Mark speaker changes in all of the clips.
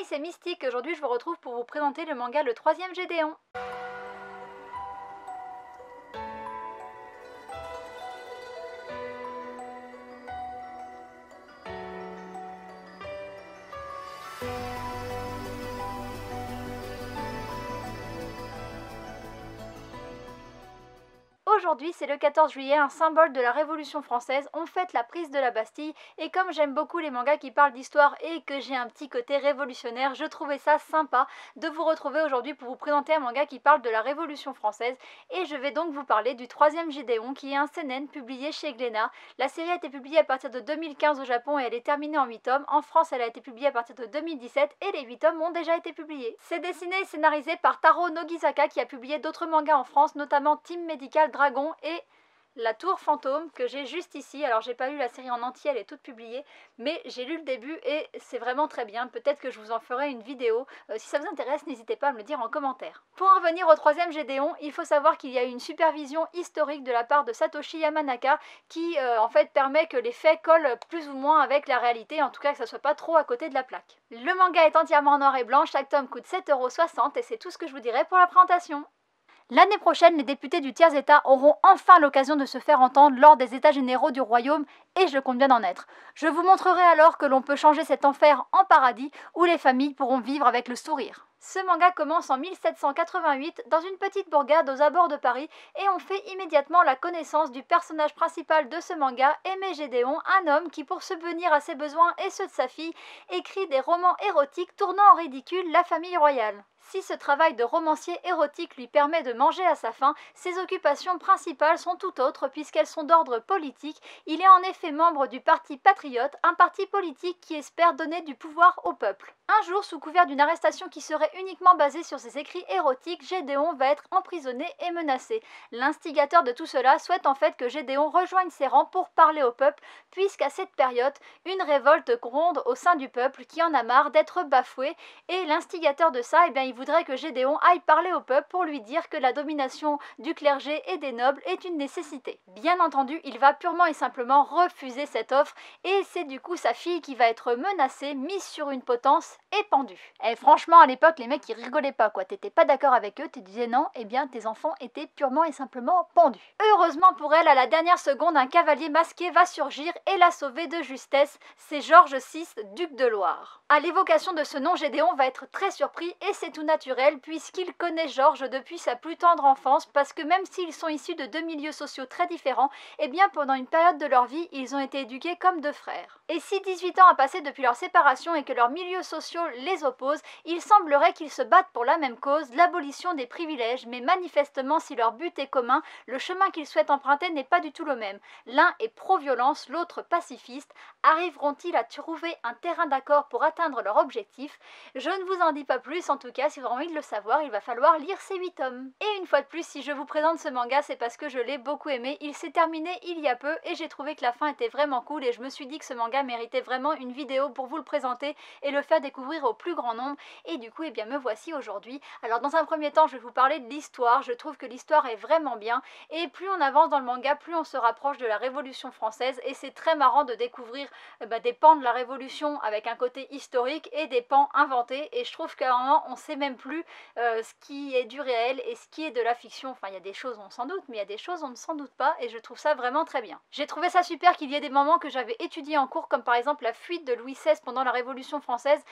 Speaker 1: c'est Mystique, aujourd'hui je vous retrouve pour vous présenter le manga Le Troisième Gédéon. Aujourd'hui, c'est le 14 juillet, un symbole de la Révolution française, on fête la prise de la Bastille, et comme j'aime beaucoup les mangas qui parlent d'histoire et que j'ai un petit côté révolutionnaire, je trouvais ça sympa de vous retrouver aujourd'hui pour vous présenter un manga qui parle de la Révolution française, et je vais donc vous parler du Troisième Gédéon, qui est un seinen publié chez Glénat. La série a été publiée à partir de 2015 au Japon et elle est terminée en 8 tomes. En France, elle a été publiée à partir de 2017 et les 8 tomes ont déjà été publiés. C'est dessiné et scénarisé par Taro Nogizaka qui a publié d'autres mangas en France, notamment Team Medical Dragon et La Tour Fantôme que j'ai juste ici. Alors j'ai pas lu la série en entier, elle est toute publiée, mais j'ai lu le début et c'est vraiment très bien. Peut-être que je vous en ferai une vidéo. Si ça vous intéresse, n'hésitez pas à me le dire en commentaire. Pour en revenir au Troisième Gédéon, il faut savoir qu'il y a eu une supervision historique de la part de Satoshi Yamanaka qui en fait permet que les faits collent plus ou moins avec la réalité, en tout cas que ça soit pas trop à côté de la plaque. Le manga est entièrement en noir et blanc, chaque tome coûte 7,60 € et c'est tout ce que je vous dirai pour la présentation. L'année prochaine, les députés du tiers-état auront enfin l'occasion de se faire entendre lors des états généraux du royaume et je compte bien en être. Je vous montrerai alors que l'on peut changer cet enfer en paradis où les familles pourront vivre avec le sourire. Ce manga commence en 1788 dans une petite bourgade aux abords de Paris et on fait immédiatement la connaissance du personnage principal de ce manga, Aimé Gédéon, un homme qui pour subvenir à ses besoins et ceux de sa fille, écrit des romans érotiques tournant en ridicule la famille royale. Si ce travail de romancier érotique lui permet de manger à sa faim, ses occupations principales sont tout autres puisqu'elles sont d'ordre politique. Il est en effet membre du Parti Patriote, un parti politique qui espère donner du pouvoir au peuple. Un jour, sous couvert d'une arrestation qui serait uniquement basée sur ses écrits érotiques, Gédéon va être emprisonné et menacé. L'instigateur de tout cela souhaite en fait que Gédéon rejoigne ses rangs pour parler au peuple, puisqu'à cette période, une révolte gronde au sein du peuple qui en a marre d'être bafoué, et l'instigateur de ça, il voudrait que Gédéon aille parler au peuple pour lui dire que la domination du clergé et des nobles est une nécessité. Bien entendu, il va purement et simplement refuser cette offre, et c'est du coup sa fille qui va être menacée, mise sur une potence et pendu. Et franchement, à l'époque, les mecs ils rigolaient pas quoi, t'étais pas d'accord avec eux, tu disais non, tes enfants étaient purement et simplement pendus. Heureusement pour elle, à la dernière seconde, un cavalier masqué va surgir et la sauver de justesse, c'est Georges VI, duc de Loire. À l'évocation de ce nom, Gédéon va être très surpris et c'est tout naturel puisqu'il connaît Georges depuis sa plus tendre enfance parce que même s'ils sont issus de deux milieux sociaux très différents, pendant une période de leur vie, ils ont été éduqués comme deux frères. Et si 18 ans a passé depuis leur séparation et que leurs milieux sociaux les opposent, il semblerait qu'ils se battent pour la même cause, l'abolition des privilèges, mais manifestement si leur but est commun, le chemin qu'ils souhaitent emprunter n'est pas du tout le même. L'un est pro-violence, l'autre pacifiste. Arriveront-ils à trouver un terrain d'accord pour atteindre leur objectif? Je ne vous en dis pas plus, en tout cas si vous avez envie de le savoir, il va falloir lire ces 8 tomes. Et une fois de plus, si je vous présente ce manga, c'est parce que je l'ai beaucoup aimé, il s'est terminé il y a peu et j'ai trouvé que la fin était vraiment cool et je me suis dit que ce manga méritait vraiment une vidéo pour vous le présenter et le faire découvrir au plus grand nombre et du coup me voici aujourd'hui. Alors dans un premier temps je vais vous parler de l'histoire, je trouve que l'histoire est vraiment bien et plus on avance dans le manga, plus on se rapproche de la Révolution française et c'est très marrant de découvrir des pans de la Révolution avec un côté historique et des pans inventés et je trouve qu'à un moment on sait même plus ce qui est du réel et ce qui est de la fiction. Enfin il y a des choses on s'en doute mais il y a des choses on ne s'en doute pas et je trouve ça vraiment très bien. J'ai trouvé ça super qu'il y ait des moments que j'avais étudiés en cours comme par exemple la fuite de Louis XVI pendant la Révolution française.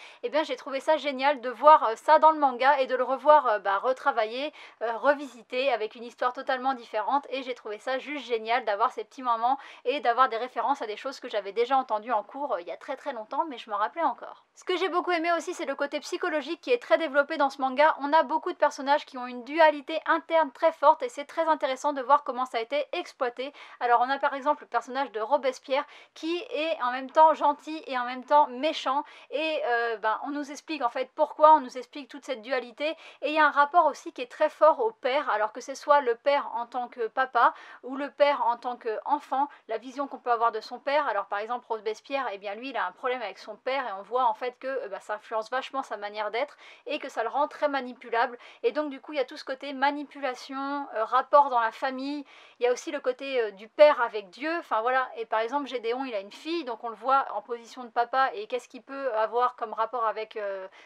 Speaker 1: J'ai trouvé ça génial de voir ça dans le manga et de le revoir retravaillé, revisité avec une histoire totalement différente et j'ai trouvé ça juste génial d'avoir ces petits moments et d'avoir des références à des choses que j'avais déjà entendues en cours il y a très longtemps mais je me rappelais encore. Ce que j'ai beaucoup aimé aussi c'est le côté psychologique qui est très développé dans ce manga. On a beaucoup de personnages qui ont une dualité interne très forte et c'est très intéressant de voir comment ça a été exploité. Alors on a par exemple le personnage de Robespierre qui est en même temps gentil et en même temps méchant et on nous explique en fait pourquoi, on nous explique toute cette dualité et il y a un rapport aussi qui est très fort au père, alors que ce soit le père en tant que papa ou le père en tant qu'enfant, la vision qu'on peut avoir de son père. Alors par exemple Robespierre, lui il a un problème avec son père et on voit en fait que ça influence vachement sa manière d'être et que ça le rend très manipulable. Et donc du coup il y a tout ce côté manipulation, rapport dans la famille, il y a aussi le côté du père avec Dieu, enfin voilà. Et par exemple Gédéon il a une fille, donc on le voit en position de papa et qu'est-ce qu'il peut avoir comme rapport avec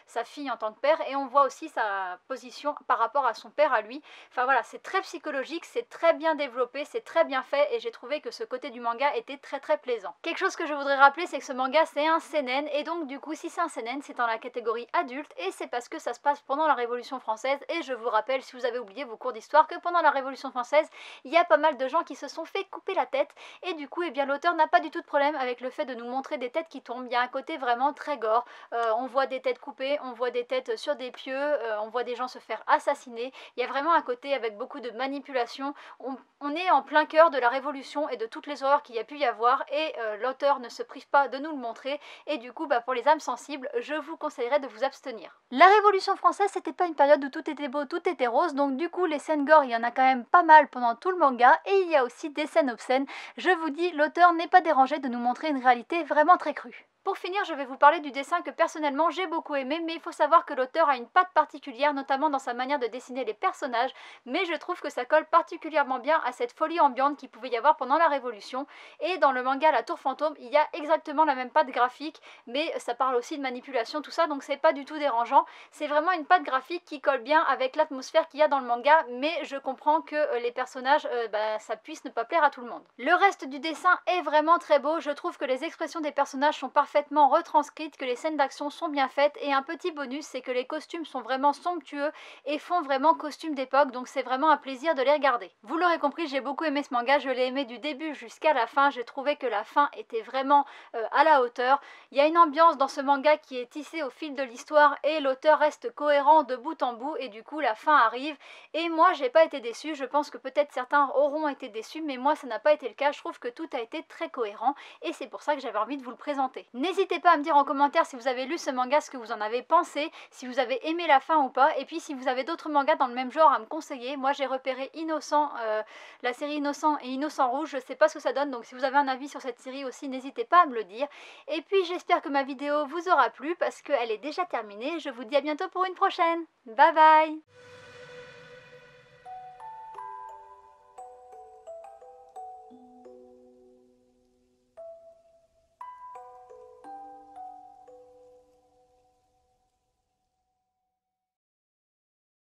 Speaker 1: sa fille en tant que père, et on voit aussi sa position par rapport à son père à lui. Enfin voilà, c'est très psychologique, c'est très bien développé, c'est très bien fait, et j'ai trouvé que ce côté du manga était très très plaisant. Quelque chose que je voudrais rappeler, c'est que ce manga c'est un seinen, et donc du coup si c'est un seinen c'est dans la catégorie adulte, et c'est parce que ça se passe pendant la Révolution française. Et je vous rappelle, si vous avez oublié vos cours d'histoire, que pendant la Révolution française il y a pas mal de gens qui se sont fait couper la tête, et du coup eh bien l'auteur n'a pas du tout de problème avec le fait de nous montrer des têtes qui tombent. Il y a un côté vraiment très gore, on voit des têtes coupées, on voit des têtes sur des pieux, on voit des gens se faire assassiner. Il y a vraiment un côté avec beaucoup de manipulation. On est en plein cœur de la Révolution et de toutes les horreurs qu'il y a pu y avoir, et l'auteur ne se prive pas de nous le montrer, et du coup pour les âmes sensibles je vous conseillerais de vous abstenir. La Révolution française c'était pas une période où tout était beau, tout était rose, donc du coup les scènes gore il y en a quand même pas mal pendant tout le manga, et il y a aussi des scènes obscènes. Je vous dis, l'auteur n'est pas dérangé de nous montrer une réalité vraiment très crue. Pour finir, je vais vous parler du dessin que personnellement j'ai beaucoup aimé, mais il faut savoir que l'auteur a une patte particulière, notamment dans sa manière de dessiner les personnages, mais je trouve que ça colle particulièrement bien à cette folie ambiante qu'il pouvait y avoir pendant la Révolution. Et dans le manga La Tour Fantôme, il y a exactement la même patte graphique, mais ça parle aussi de manipulation, tout ça, donc c'est pas du tout dérangeant. C'est vraiment une patte graphique qui colle bien avec l'atmosphère qu'il y a dans le manga, mais je comprends que les personnages, ça puisse ne pas plaire à tout le monde. Le reste du dessin est vraiment très beau, je trouve que les expressions des personnages sont parfaitement retranscrites, que les scènes d'action sont bien faites, et un petit bonus c'est que les costumes sont vraiment somptueux et font vraiment costumes d'époque, donc c'est vraiment un plaisir de les regarder. Vous l'aurez compris, j'ai beaucoup aimé ce manga, je l'ai aimé du début jusqu'à la fin, j'ai trouvé que la fin était vraiment à la hauteur. Il y a une ambiance dans ce manga qui est tissée au fil de l'histoire, et l'auteur reste cohérent de bout en bout, et du coup la fin arrive, et moi j'ai pas été déçue. Je pense que peut-être certains auront été déçus, mais moi ça n'a pas été le cas. Je trouve que tout a été très cohérent, et c'est pour ça que j'avais envie de vous le présenter. N'hésitez pas à me dire en commentaire si vous avez lu ce manga, ce que vous en avez pensé, si vous avez aimé la fin ou pas, et puis si vous avez d'autres mangas dans le même genre à me conseiller. Moi j'ai repéré Innocent, la série Innocent et Innocent Rouge, je sais pas ce que ça donne, donc si vous avez un avis sur cette série aussi, n'hésitez pas à me le dire. Et puis j'espère que ma vidéo vous aura plu, parce qu'elle est déjà terminée. Je vous dis à bientôt pour une prochaine. Bye bye.